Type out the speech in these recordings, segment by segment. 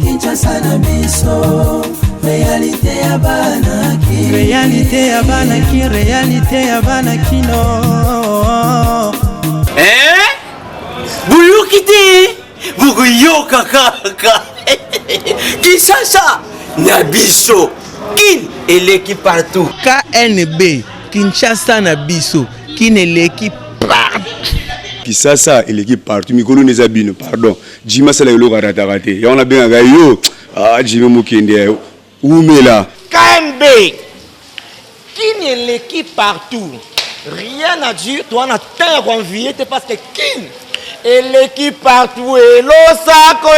Kinshasa na biso réalité ya banaki réalité ya banaki réalité ya banaki no Buyukite buguyoka kaka Kinshasa na biso kin eleki partout KNB Kinshasa na biso kin eleki partout Kinshasa eleki partout mikolo neza bino pardon Jima sala yolo raté ya on a bien yo Jima mukende umela KNB kin eleki partout rien à dire toi na terre envié parce que kin eleki partout et losako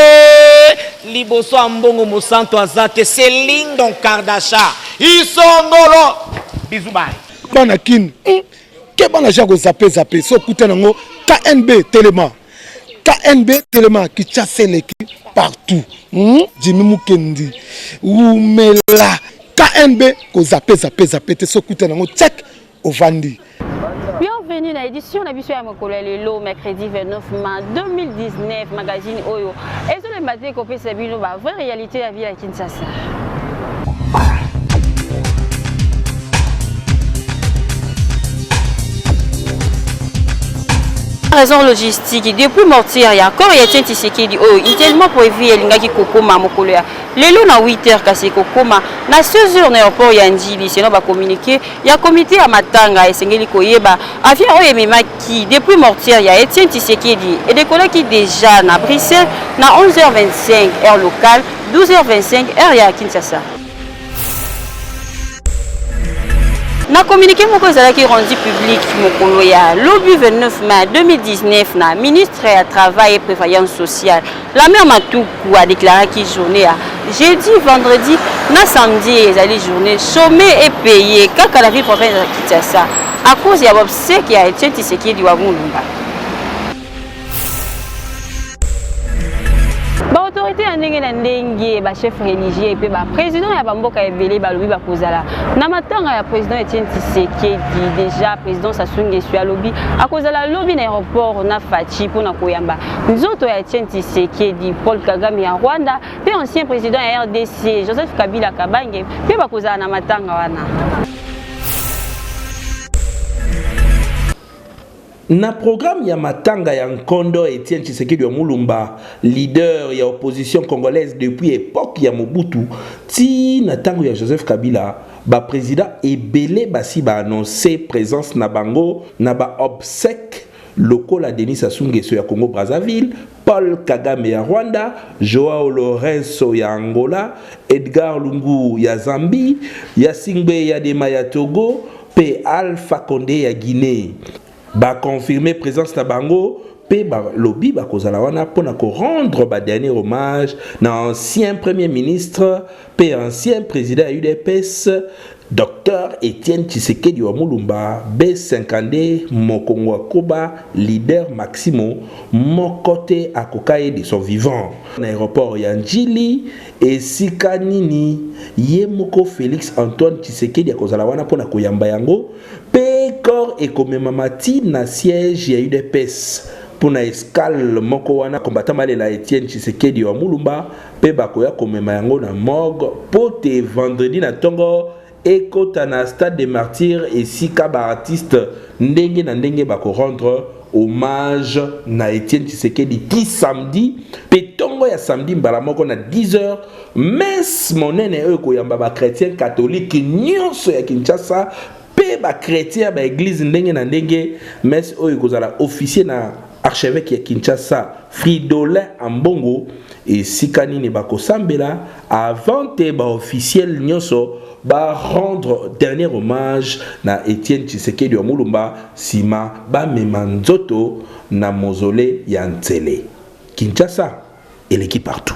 liboso ambongo mosanto azate Céline Don Kardasha isongolo bizubai bana kin ke bana jako zappé so kuta nango KNB Téléma qui chasse l'équipe partout Jimmy Mukendi umela KNB ko zappé te so kuta nango check ovandi. Bienvenue dans l'édition de l'émission Lelo, mercredi 29 mars 2019, magazine Oyo. Et sur le matin, qu'on peut savoir la vraie réalité de la vie à Kinshasa. Raison logistique depuis mortir il y a encore il y a Tshisekedi dit oh tellement pour éviter l'ingaki kokoma mokoloya lelo na 8h kasi kokoma na 16h na aéroport ya Njili sinon ba communiquer il y a comité à matanga esengeli koyeba avion oyo memaki depuis mortir il y a Etienne Tshisekedi et des collègues qui déjà na Bruxelles na 11h25 heure locale 12h25 heure ya Kinshasa. Na communiqué moko ezalaki rendu public mokolo ya lobi 29 mai 2019 na ministre ya travail et prévoyance sociale la mère Matuku a déclaré que journée à jeudi vendredi na samedi ezali journée chômé et payé kaka la ville province de Kinshasa à cause ya obsèque ya Etienne Tshisekedi wa Mulumba. Autorité ndenge na ndenge ba chef religieux et puis ba président ya bamboka ebele ba lobi ba kozala na matanga ya président Etienne Tshisekedi déjà président Sassou Nguesso alobi akozala lobi na aéroport na Fachi pona koyamba nzoto ya Etienne Tshisekedi Paul Kagame ya Rwanda pe ancien président ya RDC Joseph Kabila Kabange pe ba kozala na matanga wana. Na programme ya matanga ya Nkondo Etienne Tshisekedi wa Mulumba, leader ya opposition congolaise depuis époque ya Mobutu, ti na tango ya Joseph Kabila, ba président ebele basi ba annoncé présence na bango na ba obsèque lokola Denis Sassou Nguesso ya Congo Brazzaville, Paul Kagame ya Rwanda, Joao Lourenço ya Angola, Edgar Lungu ya Zambie, Yassingbe Yadema ya Togo, pe Alpha Condé ya Guinée. Ba confirmer présence na bango pe ba lobby ba kozala wana pona ko rendre ba dernier hommage na ancien premier ministre pe ancien président ya UDPS Dr Etienne Tshisekedi wa Mulumba B50 Mokongo Koba leader Maximo mokote akokaye de son vivant na aéroport ya Njili et Sikanini Yemoko Félix Antoine Tshisekedi akozala wana pona koyamba yango pe corps et commémamati na siège ya UDPS pona escale moko wana combattant malela Etienne Tshisekedi wa Mulumba pe bakoya komema yango na morgue pote vendredi na tongo ekota na stade des martyrs et sika ba artiste ndenge na ndenge bako rendre hommage na Etienne Tshisekedi ti samedi petongo ya samedi mbala moko na 10h messe monene oyo koyamba ba chrétien catholique nyonso ya Kinshasa pe ba chrétien ba église ndenge na ndenge messe oyo kozala officier na archevêque ya Kinshasa Fridolin Ambongo et sikanini bako sambela avant te ba officiel nyonso ba rendre dernier hommage na Etienne Tshisekedi wa Mulumba sima ba memanzoto na mausolée ya Ntsele. Kinshasa eleki partout.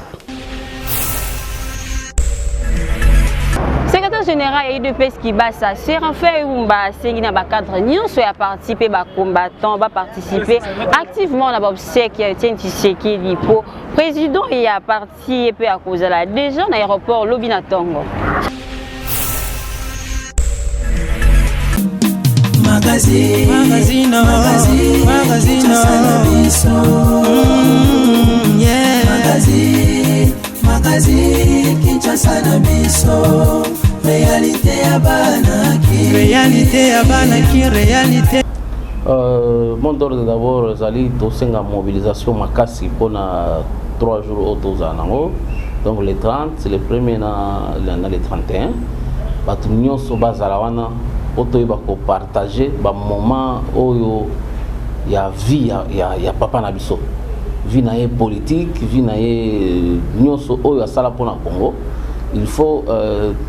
Secrétaire général et UDPS qui basa Séraphin Umba sengi na ba cadre nyonso ya participer ba combattant ba participer activement na ba obsèque ya Etienne Tshisekedi po président et ya parti et pe a kozala déjà na aéroport Lobby na Tongo. magazino magazine Kinshasa na biso réalité ya banaki réalité. Mon d'ordre d'abord zali tosenga mobilisation makasi pour 3 jours autoza nango. Donc les 30 c'est le premier na les 31 batu nyonso bazala wana otoyeba ko partager ba moment oyo ya vie ya papa na biso vie na politique vie na nyonso oyo asala pona Congo. Il faut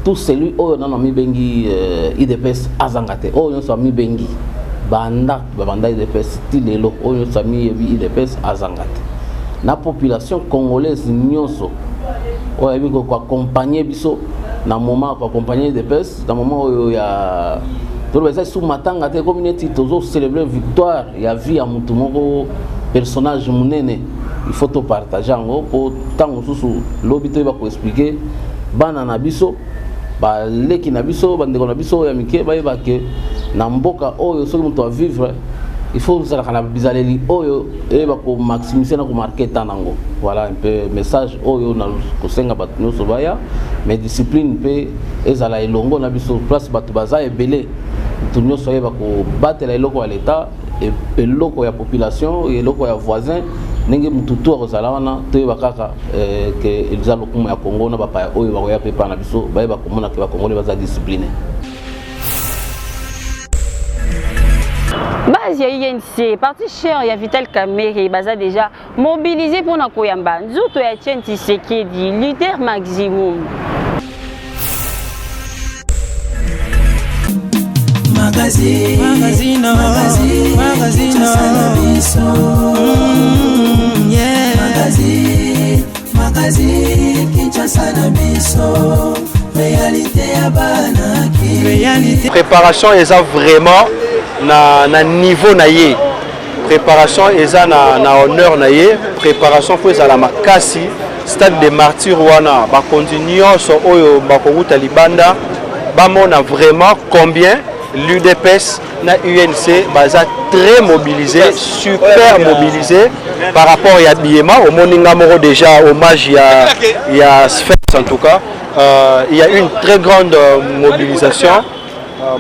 tout celui oyo na mi bengi IDPS azangate oyo nyonso mi bengi banda IDPS tilelo oyo nyonso mi IDPS azangate na population congolaise nyonso oyo bi ko accompagner biso na moment ko accompagner IDPS na moment oyo ya to beza sous matanga te communauté tozo célébrer victoire ya vie ya mutu moko personnage munene. Il faut to partager ngo pour tango susu lobito ba ko expliquer bana na biso ba leki na biso bandeko na biso ya mike ba yeba ke na mboka oyo soki mutu a vivre il faut ça kana bizaleli oyo e ba ko maximiser na ko marquer tanango. Voilà un peu message oyo na ko senga bat nyonso baya mais discipline pe ezala elongo na biso place batu baza ebele tout nyonso yeba ko batela eloko ya l'état et eloko ya population et eloko ya voisin ndenge mututu akozala wana toyeba kaka ke eza lokumu ya Congo na bapa oyo bakoya pepa na biso bayeba komona ke bakongole baza discipliné. Base ya INC, parti cher ya Vital Kamerhe baza déjà mobilisé pour na koyamba nzuto ya Etienne Tshisekedi leader maximum. Magazino magazine Kinshasa na biso réalité ya banaki réalité. Préparation eza vraiment na niveau na ye. Préparation eza na honneur na ye. Préparation faut eza la makasi stade de martyr wana ba continuer so oyo ba kokuta libanda ba mona vraiment combien l'UDPS na UNC baza très mobilisé, super mobilisé par rapport à Biema. Au Moninga Moro déjà, hommage il y a Sphinx en tout cas. Il y a une très grande mobilisation.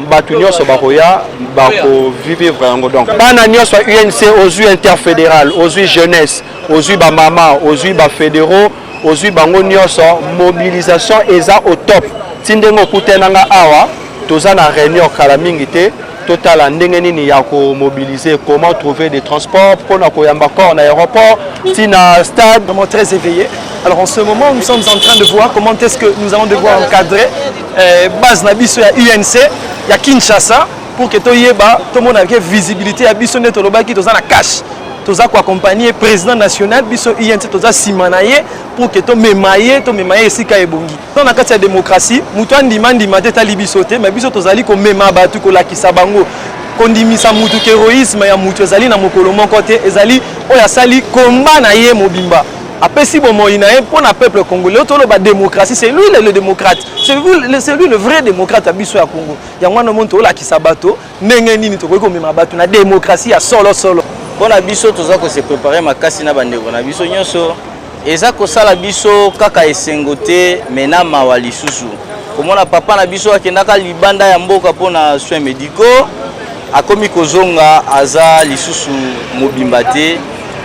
Batunio Sobaroya, Bako vivre vraiment donc. Bananio soit UNC aux yeux interfédéral, aux yeux jeunesse, aux yeux Bamama, aux yeux Bafédéraux, aux yeux Bangonio soit mobilisation eza au top. Tindengo Kutenanga Awa. Toza na réunion kalamingité total ndenge nini ya ko mobiliser comment trouver des transports pour na koyamba corps na aéroport tina stade vraiment très éveillé. Alors en ce moment nous sommes en train de voir comment est-ce que nous allons devoir encadrer base na biso ya UNC ya Kinshasa pour que toyeba tout le monde avec visibilité ya biso neto lobaki toza na cash toza ko accompagner président national biso UNC toza simanaye pour que to memaye esika ebongi. Dans la carte de démocratie, mutu andimandi mateta libisote, mais biso tozali ko mema batu ko lakisa bango. Kondimisa mutu héroïsme ya mutu ezali na mokolo moko te ezali oya sali komba na ye mobimba. Après si bon moïna pour le peuple congolais to ba démocratie, c'est lui le démocrate. C'est lui le vrai démocrate à biso ya Congo. Ya mwana monto lakisa bato ndenge nini to ko mema batu na démocratie ya solo. Pona biso toza ko se préparer makasi na bandeko na biso nyonso eza ko sala biso kaka esengote mena mawa lisusu komona papa na biso akendaka libanda ya mboka pona soins médicaux akomi kozonga aza lisusu mobimba te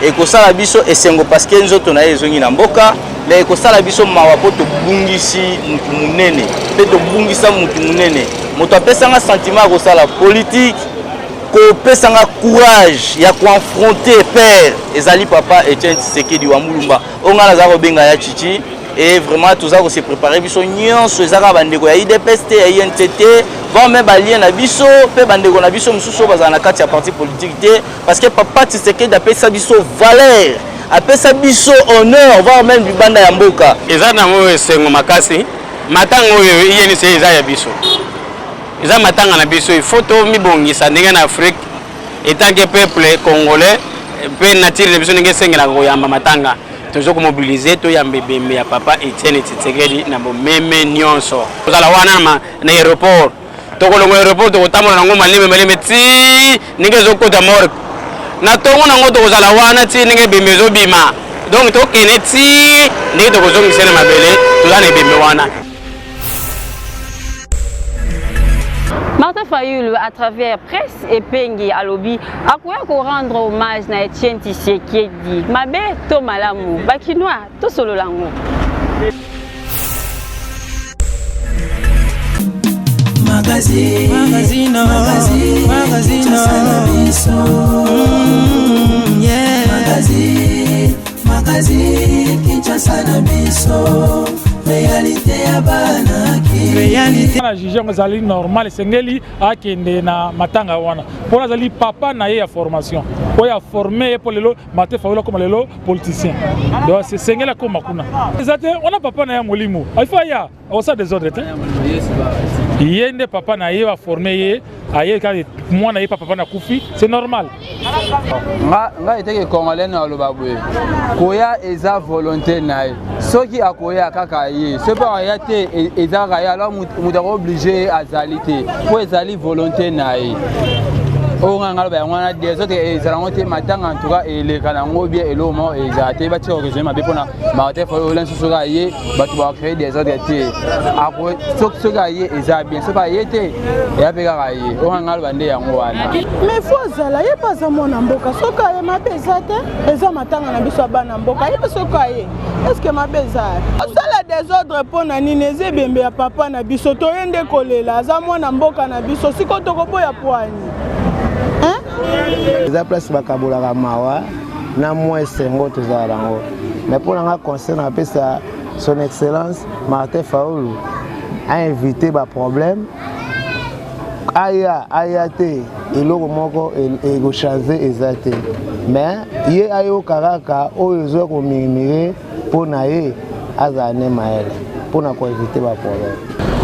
ekosala biso esengo parce que nzoto na ezongi na mboka mais ekosala biso mawa po tobungisi mutu munene pe tobungisa mutu munene moto apesanga sentiment akosala politique kopesanga courage ya confronter père ezali papa Etienne Tshisekedi wa Mulumba onga na zako benga ya chichi et vraiment tout ça ko se préparer biso nyonso ezaka bandeko ya IDPS ya INTT vont même balien na biso pe bandeko na biso mususu bazana na kati ya parti politique te parce que papa Tshisekedi apesa biso valeur apesa biso honneur va même bibanda ya mboka ezana mo esengo makasi matango oyo INC eza ya biso eza matanga na biso il faut to mibongisa ndenge na Afrique etant que peuple congolais pe nature de biso ndenge sengela koyamba matanga tozo ko mobiliser to yambe bembe ya papa Etienne Tshisekedi na bomeme nyonso kozala wana na aéroport tokolongo aéroport tokotambola nango maleme ti ndenge ezokota morgue na ntongo nango tokozala wana ti ndenge ebembe ezobima donc tokende ti ndenge tokozongisa na mabele toza na ebembe wana. Martin Fayulu, à travers presse et Pengi Alobi, a quoi rendre hommage à Etienne Tshisekedi. Mabe to malamu, bakinois to solo lango. Magazine, Kinshasa na biso. Réalité ya banaki. Réalité. Na juge ngazali normal sengeli akende na matanga wana. Pona zali papa na ye ya formation. O ya formé pour lelo Martin Fayulu comme lelo politicien. Donc c'est sengela comme makuna. Exacte on a papa na ya molimo. Il faut ya au ça des autres. Yende papa na ye va formé ye aye ka moi na ye papa na kufi, c'est normal. Nga eteke congolais na lobabwe. Koya eza volonté na ye. Soki akoya kaka ye, ce pas ya te eza kaya alors muta obligé azali te. Ko ezali volonté na ye. On a des autres et matanga en tout cas et les canaux bien et l'eau et j'ai bâti au régime avec Martin Fayulu sur gaillé tu vas créer des autres après ce gaillé et ça bien c'est pas été et avec gaillé on a bandé en wana mais faut ça là y a pas ça mon amboka soka et ma pesate et ça matanga na biso bana mboka y a soka est-ce que ma pesate ça la désordre pour na nineze bembe ya papa na biso to yende kolela za mwana mboka na biso siko tokopo ya poani. Les places bakabola mawa na moi sengo tozalango mais pour nga concerne un peu ça son excellence Martin Fayulu a invité ba problème aya te eloko moko e go changer ezate mais ye ayo karaka oyo ko mimire pour na ye azane maele pour na ko éviter ba problème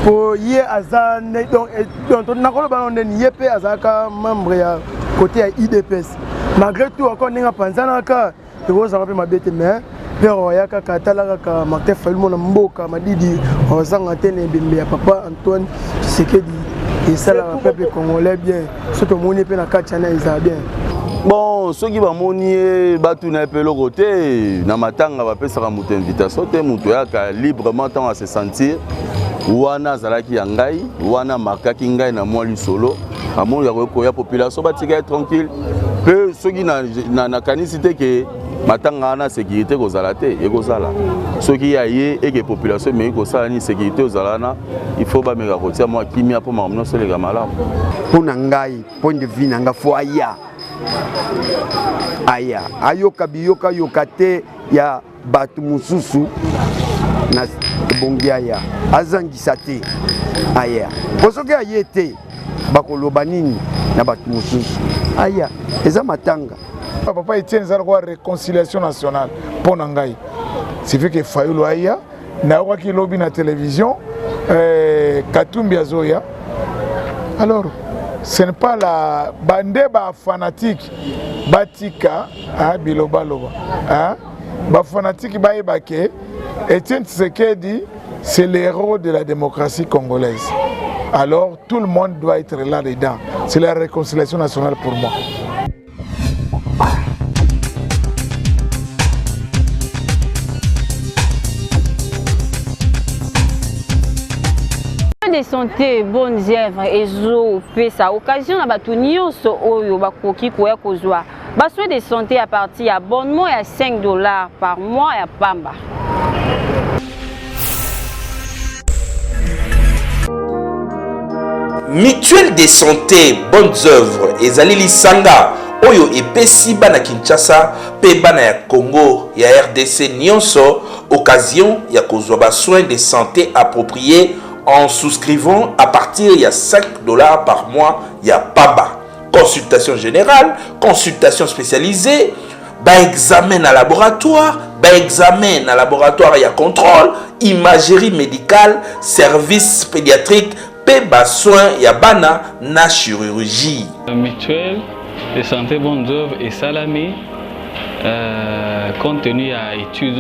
pour ye azane donc na ko ba on ye pe azaka membre ya côté à IDPS. Malgré tout, encore n'enga panzana ka, et vous avez ma bête mais pero ya ka katala ka Martin Fayulu na mboka madidi ozanga tene bimbe ya papa Antoine Tshisekedi et ça le peuple congolais bien surtout moni pe na kachana isa bien. Bon, ceux qui vont monier batu na pelo côté na matanga va pesa mutu invitation te mutu ya ka librement tant à se sentir wana zalaki ya ngai wana makaki ngai na mwa lisolo amon ya ko ya population batika tranquille peu ceux qui na kanisité que matanga na sécurité ko zalate e ko sala ceux qui ya ye et que population mais ko sala ni sécurité ozalana il faut ba meka ko tia moi kimia pour mamno se le gamala pour ngai point de vue nanga fo aya ayoka biyoka yokate ya batu mususu na bongia ya azangisa te aya posoki aye te bakoloba nini na batu mususu aya eza matanga papa Etienne za kwa réconciliation nationale pona ngai c'est fait que Fayulu aya na kwa ki lobby na télévision Katumbi azoya alors ce n'est pas la bande ba fanatique batika biloba loba ba fanatique ba ebake Etienne Tshisekedi c'est l'héros de la démocratie congolaise. Alors tout le monde doit être là-dedans. C'est la réconciliation nationale pour moi. De santé, bonnes œuvres et zo pesa occasion na batu nyonso oyo bakoki koya kozwa basoin de santé à partir ya abonnement ya $5 par mois ya pamba. Mutuelle de santé, bonnes œuvres et Zalili Sanga oyo epesi bana Kinshasa pe bana ya Congo ya RDC nyonso occasion ya kozwa ba soins de santé appropriés en souscrivant à partir de $5 par mois, il y a PABA. Consultation générale, consultation spécialisée, examen à laboratoire, examen à laboratoire, il y a contrôle, imagerie médicale, service pédiatrique, soins, il y a bana, na chirurgie. Mutuelle de santé bonnes œuvres et Salamé, compte tenu à études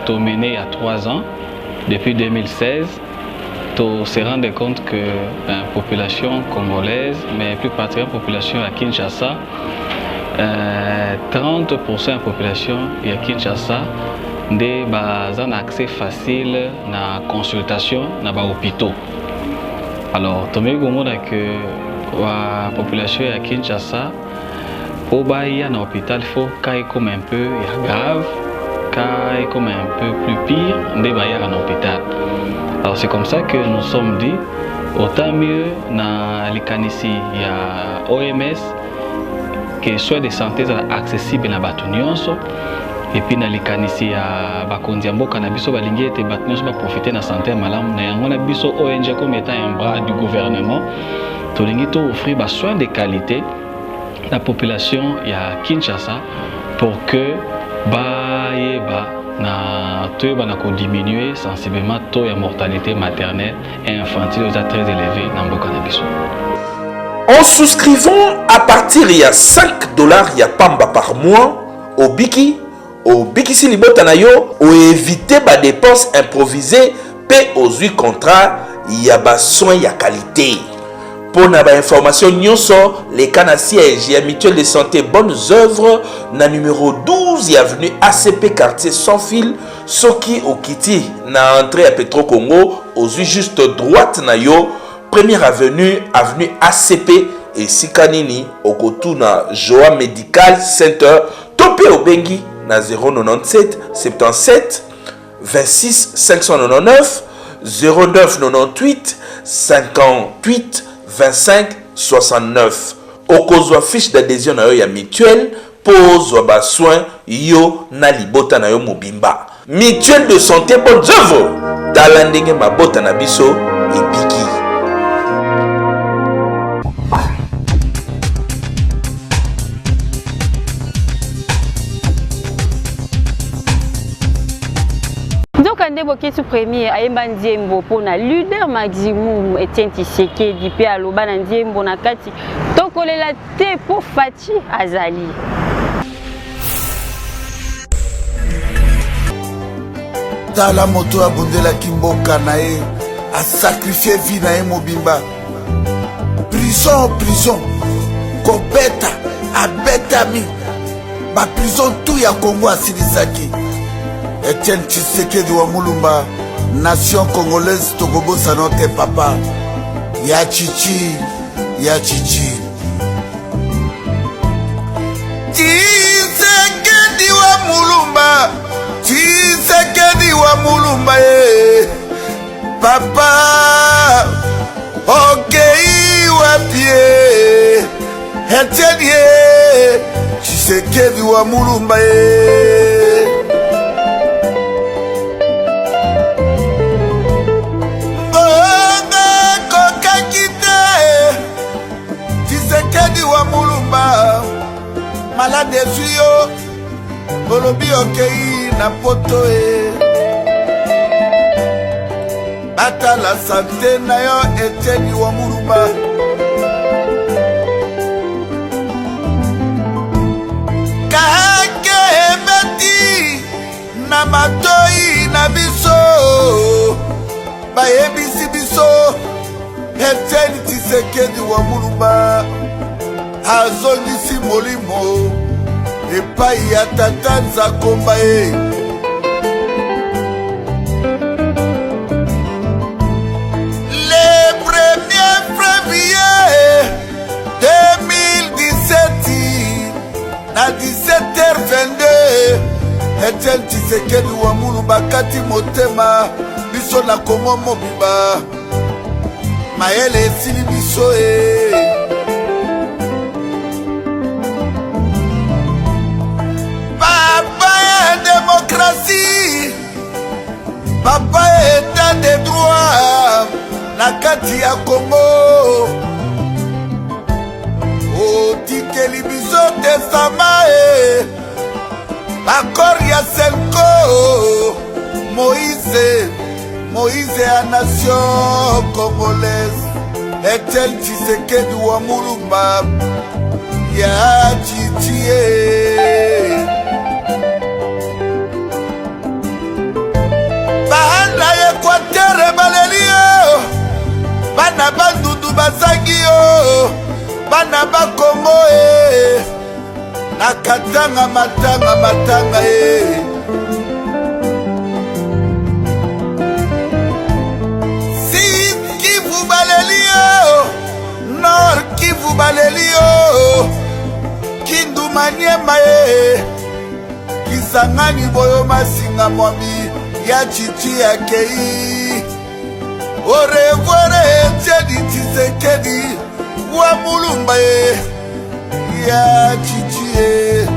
menées il y a 3 ans, depuis 2016. on se rend compte que la population congolaise, mais plus particulièrement la population à Kinshasa, 30% de la population à Kinshasa a un accès facile à la consultation dans les hôpitaux. Alors, tu as que la population à Kinshasa, pour aller à l'hôpital, il faut qu'il comme un peu grave, qu'il comme un peu plus pire, de aller à l'hôpital. Alors c'est comme ça que nous sommes dit, autant mieux dans les cas ici, il y a OMS, que les soins de santé sont accessibles dans les gens. Et puis dans les cas ici, il y a Bakondiambo, Cannabis, Balingue, et Batnios va profiter de la santé malam. On a vu ONG comme étant un bras du gouvernement. Tout le monde offrir des soins de qualité à la population il y a Kinshasa pour que diminuer sensiblement le taux de mortalité maternelle et infantile très élevé dans le cannabis. En souscrivant à partir il y a $5 il y a pamba par mois au Biki Silibota na yo, ou éviter des dépenses improvisées, paie aux 8 contrats, il y a des soins de qualité. Pour les informations, les canaux sièges et mutuelle de santé Bonnes Œuvres, na numéro 12 avenue ACP quartier sans fil, Soki Okiti, na entrée à Petro Congo, aux juste droite na yo, première avenue ACP et Sikanini, au Kotou na Joa Medical Center, Topé au Bengi, na 097 77 26 599 09 98 58 25 69. Okozwa fiche d'adhésion na yo ya mutuelle, pose ba soin yo na libota na yo mobimba. Mutuelle de santé Bonnes Œuvres, talandenge mabota na biso ebiki. Donc, on a un premier à Ndiembo pour le leader maximum Etienne Tshisekedi puis à Loba Ndiembo na kati. Donc, on est là pour Fati Azali. Tala moto a bondela kimboka na ye a sacrifié vie na ye mobimba. Prison kobeta abetami ba prison tout ya Congo asilisaki. Etienne Tshisekedi wa Mulumba, nation congolaise tokobosa note papa. Ya chichi. Tshisekedi wa Mulumba, papa. Okay wa pie. Etienne Tshisekedi wa Mulumba. Malade suyo Bolobi okei na poto Bata la santé na yo Etienne wa Mulumba. Kake ebeti na matoi na biso bayebisi biso Etienne Tshisekedi wa Mulumba azongisi molimo epai ya tata Nzakomba ye. Le 1er février 2017 na 17h22 Etienne Tshisekedi wa Mulumba kati motema biso na Kongo mobimba mayele esili biso démocratie, papa état de droit, na kati ya Congo. O tikeli biso tesama accord ya Senko, Moïse a nation congolaise, Etienne Tshisekedi wa Mulumba, ya chichie. Bahanda Equateur balelio bana bandundu bazangi yo bana bakongo nakatanga matanga Sud Kivu baleli yo Nord Kivu baleli yo Kindu Maniema Kisangani boyo masinga mwambi ya chichi ya kei Au revoir Etienne Tshisekedi wa Mulumba ya chichi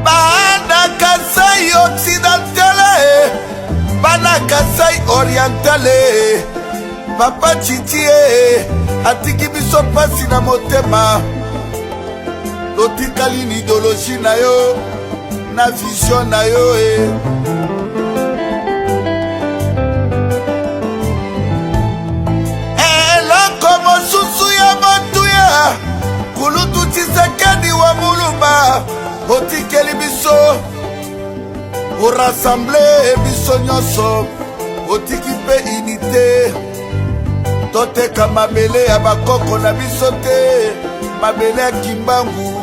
Bana Kasai Occidentale Bana Kasai Orientale Papa Chichi atiki biso pasi na motema totikali ni idéologie na yo na vision na yo eloko mosusu ya motuya kulutu Tshisekedi wa Mulumba otikeli biso orassemble biso nyonso otiki mpe unité toteka mabele ya bakoko na biso te mabele ya kimbangu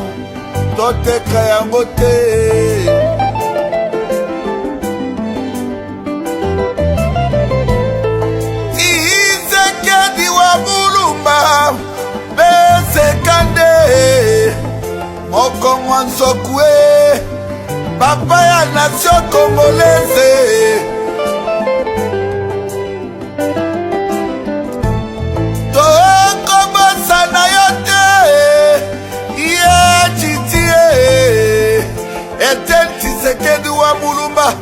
toteka yango te Tshisekedi wa Mulumba besekande mokongo nzokue papa ya nation congolaise na yote ya chitie Etienne Tshisekedi wa Mulumba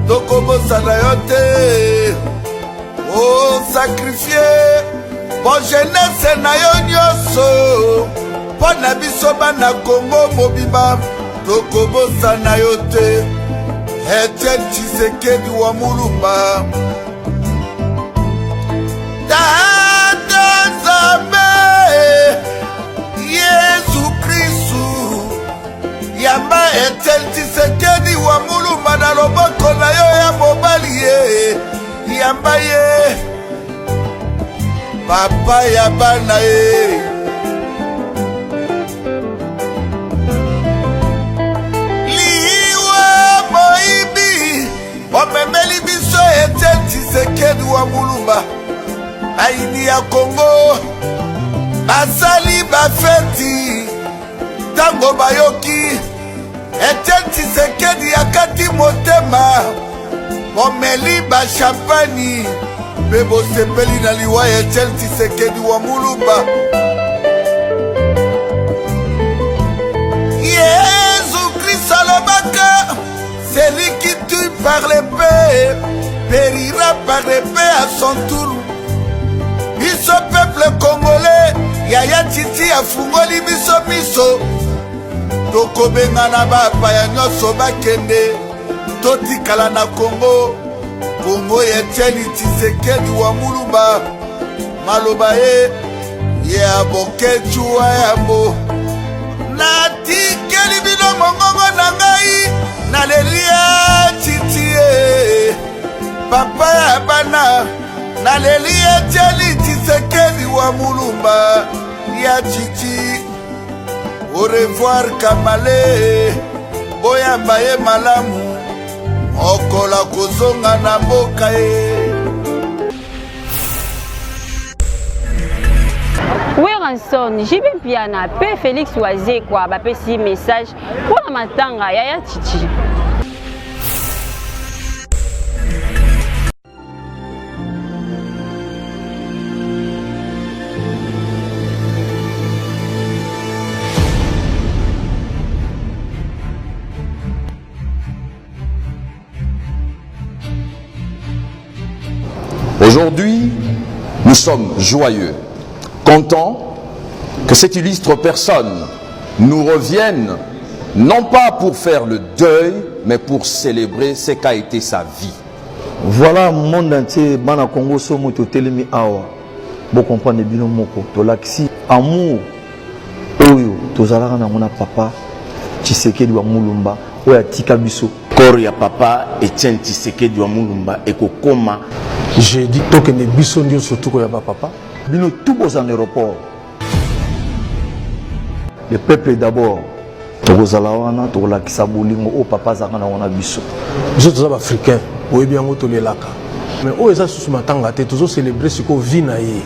tokobosa na yote o sacrifier bon jeunesse na yo nyonso mpo na biso bana Kongo mobimba tokobosa na yote Etienne Tshisekedi wa Mulumba Yesu Kristu yamba Etienne Tshisekedi wa Mulumba na loboko na yo ya mobali yamba ye papa ya bana liwa moibi omemeli biso Etienne Tshisekedi wa Mulumba aini ya Kongo basali bafeti tango bayoki Etienne Tshisekedi akati motema momeli bashampani mpe bosepeli na liwa ya Etienne Tshisekedi wa Mulumba Yesu Christ alobaka celui qui tue par l'épée périra par l'épée à son tour biso peuple congolais yaya titi afungoli biso miso tokobengana bapaya nyonso bakende totikala na Kongo Kongo ya Etienne Tshisekedi wa Mulumba maloba ya bokechuwa yambo natikeli bino mongongo na ngai nalelia titi papa ya bana nalelia Etienne Tshisekedi wa Mulumba ya chichi au revoir Kamale boyamba ye malamu okola kozonga na mboka Ranson, JB Piana, P. Félix Oazé, quoi, si message pour la matanga, Yaya Titi. Aujourd'hui, nous sommes joyeux, contents que cette illustre personne nous revienne, non pas pour faire le deuil, mais pour célébrer ce qu'a été sa vie. Voilà, monde entier, Bana Congo, Somo, Telemi Awa, vous comprenez bien, Moko, Tolaxi, amour, Oyo, Tozalana, mon papa, Tshisekedi wa Mulumba, Oya Tikabiso. corps ya papa Etienne Tshisekedi wa Mulumba ekokoma. J'ai dit que ne biso ndio surtout ya papa. Bino tout beaux en aéroport. Le peuple d'abord. Tokozala wana tokolakisa bolingo o papa zaka na wana biso. Biso toza ba africain, oyebi yango tolelaka. Mais o eza susu matanga te tozo célébrer siko vie na ye.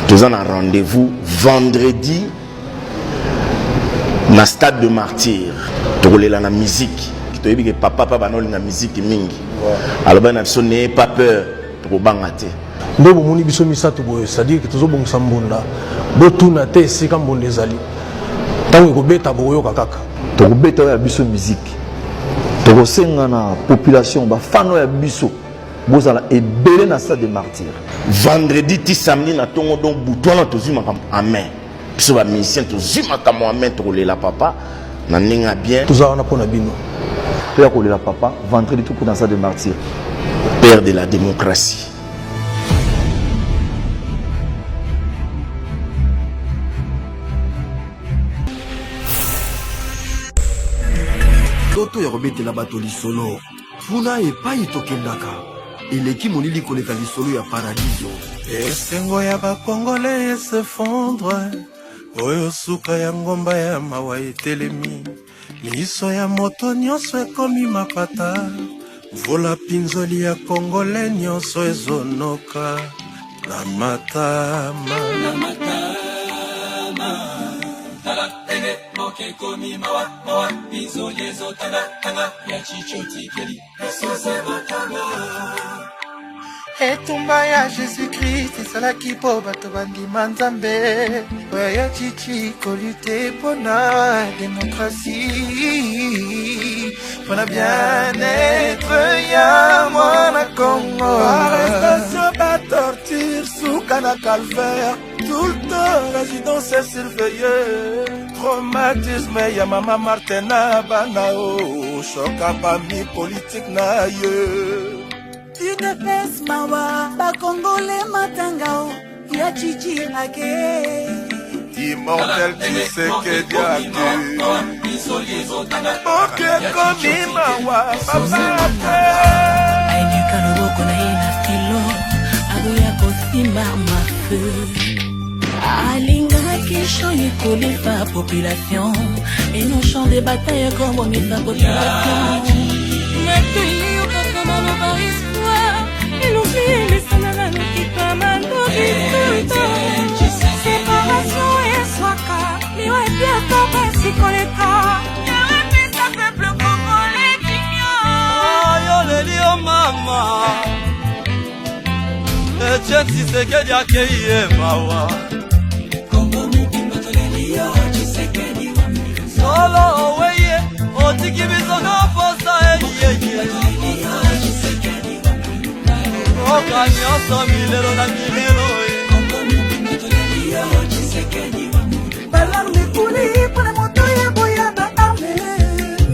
Toza na rendez-vous vendredi na stade de Martyr. Tokolela na musique. Toyebi ke papa banoli na musique mingi. Alors ben biso n'ayez pas peur tokobanga te. Nde bomoni biso misato boye, c'est-à-dire que tozo bongisa mbunda. Botuna te esika mbonde ezali. Tango ekobeta boyoka kaka. Tokobeta ya biso musique. Tokosenga na population ba fano ya biso. Bozala ebele na stade de Martyr. Vendredi ti samedi na tongo donc butwana tozima amen. Biso ba musicien tozima kama amen tokolela papa na ninga bien. Tozala na pona bino. Père kolela papa vendredi tout pour dans stade de Martyr. Père de la démocratie. Toto ya robetela bato lisolo puna epai tokendaka eleki molili koleka lisolo ya paradiso. Esengo ya bakongole esefondre oyo suka ya ngomba ya mawa etelemi miso ya moto nyonso ekomi mapata mvula pinzoli ya kongole nyonso ezonoka na matama tala ene moke komi mawa mawa pinzoli ezotanga tanga ya chichoti keli esose matama. Etumba ya Jésus-Christ esalaki po bato bandima Nzambe oyo ya chichi kolute mpona démocratie mpona bien-être ya mwana Congo. Arrestation batorture suka na calvaire tout le temps résidence surveillée traumatisme ya mama Martina bana o choka pami politique na ye. UDPS mawa bakongole matangao ya chichi ake Immortel Tshisekedi ake Oke komi mawa papa Aïduka loboko na ye na filo aboya kosimba mafe alingaki shoni kolefa population et non champ de bataille comme on est la population. Maintenant au kama no paris et l'oubli les sanana no kitama no bituto séparation et swaka liwa pia toba sikoleka yawe pesa peuple congolais kinyo yo le dio mama Etienne Tshisekedi akeye mawa Kongo mukimba tolelio Tshisekedi wa mimi solo weye otiki bisono posa eyeye Oka nyonso milelo na milelo Kongo mukimba tolelio Tshisekedi wa mimi balarme kuli pona moto ya boya ba arme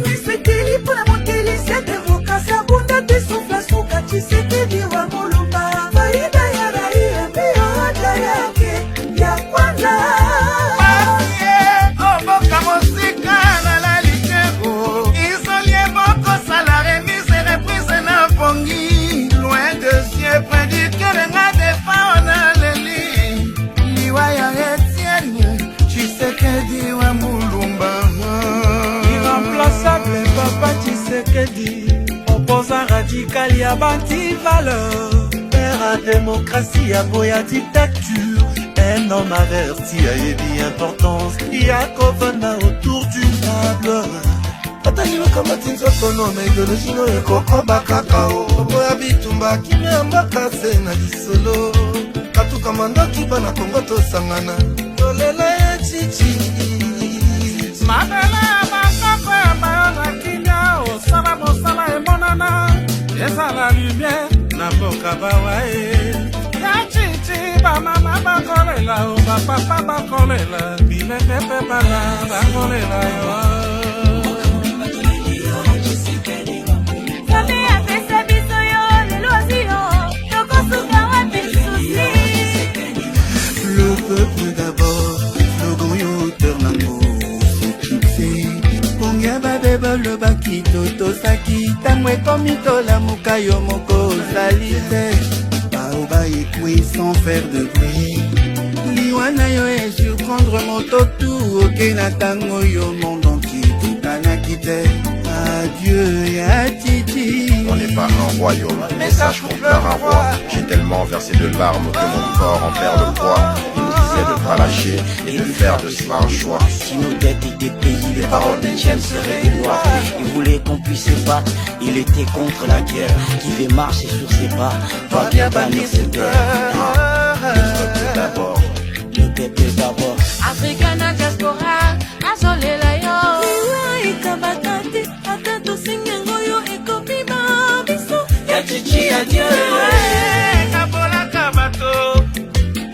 Tshisekedi pona moteli se démocratie bunda de souffle suka Tshisekedi wa mulumba faida ya raia mbio yake ya kwanza oboka mosika na la litego isolie boko sala remise reprise na pongi loin de cieux près du cœur nga defana leli liwa ya Etienne Tshisekedi wa mulumba irremplaçable papa Tshisekedi opposant radical ya banti-valeur père à démocratie ya boya dictature un homme averti a ébi importance Yakovana autour d'une table Ataliwa kama tinzo no na idéologie no ekokoba kakao Oboya bitumba kimia mbakase na lisolo Katu kama ndoki bana Kongo tosangana Tolela ya chichi Mabela makako ya mayona kimia Osala mosala emonana Eza la lumière na boka bawae Ya chichi ba mama bakolela o ba papa bakolela Bile pepe bala bakolela yo Le peuple d'abord, le goyo ternamo s'éclipsé Ponga babeba le baki toto saki ekomi tolamuka yo moko ozali te baoba ekwe sans faire de bruit liwana yo esurprendre moto tu oke na ntango yo monde entier tokanaki te adieu ya titi. On n'est pas un royaume, mais sache qu'on pleure un roi. J'ai tellement versé de larmes que mon corps en perd le poids. Il nous disait de ne pas lâcher et de faire de cela un choix. Si nos dettes étaient payées, les paroles de James seraient des lois. Il voulait qu'on puisse se battre, il était contre la guerre. Qui veut marcher sur ses pas, doit bien bannir ses terres. Le peuple d'abord, le peuple d'abord. Africana diaspora, azolela yo. Liwa ikabatati, atato singengo yo ekopima biso. Ya chichi adieu. Kabola kabato,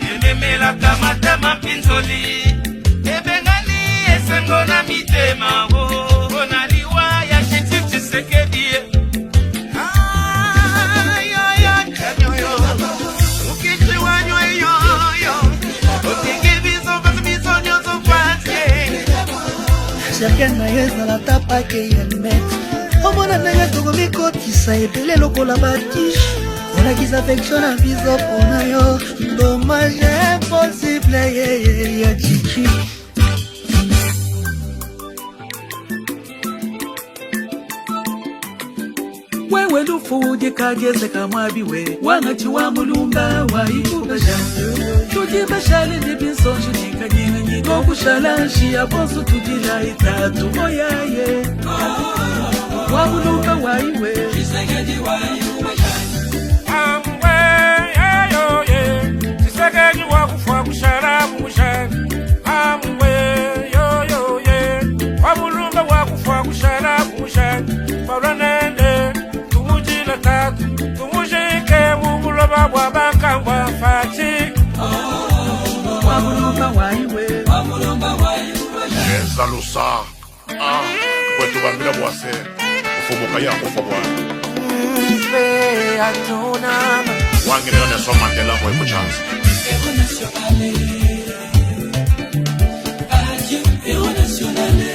yememela kamata mapinzoli. Ebengali esengo na mitema wo. Onaliwa ya chichi chisekedi. Chacun na yezala tapake yelmet omona ndenge tokomikotisa ebele lokola batiche olakisa affection na biso mpona yo dommage impossible ya chichi. wewe lufuje kagezeka mwabiwe wangachi wa mulumba waikubasha tujibashale ndibinsonje nikanyinyi kokushalanshi yabosu tujila itatu oyaye wa mulumba waiwe chisegedi waikubasha amwe yayo ye chisegedi wakufa kushara mushani amwe yo ye wa mulumba wakufa kushara mushani paulanende tumujike mubuloba bwa bakangwa fati wamulumba waiwe ezalusa kwetu bambila bwase ufubuka ya kufobwa mpe atonama wanginela neso mandela mwe kuchansi Héros nationale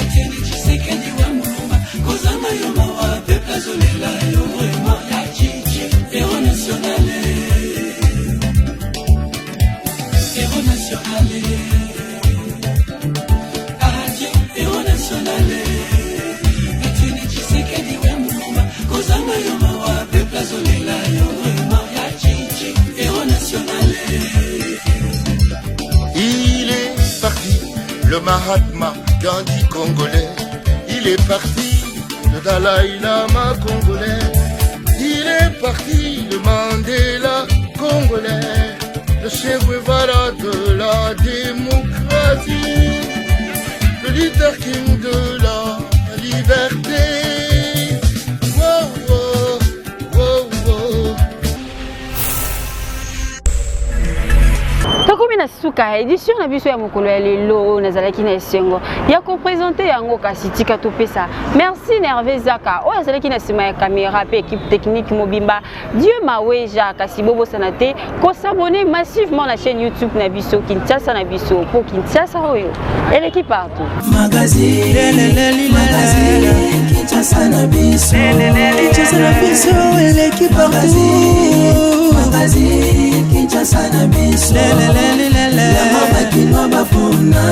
Etienne Tshisekedi wa mulumba kozama yo mawa peuple azolela yo vraiment ya chichi Héros nationale Héros nationale Adieu Héros nationale Etienne Tshisekedi wa mulumba kozama yo mawa peuple azolela yo vraiment ya chichi Héros nationale. Il est parti, le Mahatma Gandhi congolais. Il est parti, le Dalai Lama congolais. Il est parti, le Mandela congolais. Le Che Guevara de la démocratie. Le Luther King de la liberté. Wow, wow, wow, wow. Tokomi na suka édition na biso ya mokolo ya lelo nazalaki na esengo ya ko présenter yango kasi tika topesa. Merci Nervé Zaka o azalaki na sima ya caméra pe équipe technique mobimba Dieu maweja kasi bobo sanate ko s'abonner massivement la chaîne YouTube na biso Kinshasa na biso pour Kinshasa oyo et l'équipe partout. Magazine Kinshasa na biso Kinshasa na biso et l'équipe partout. Magazine Kinshasa na biso la mama kinwa bafuna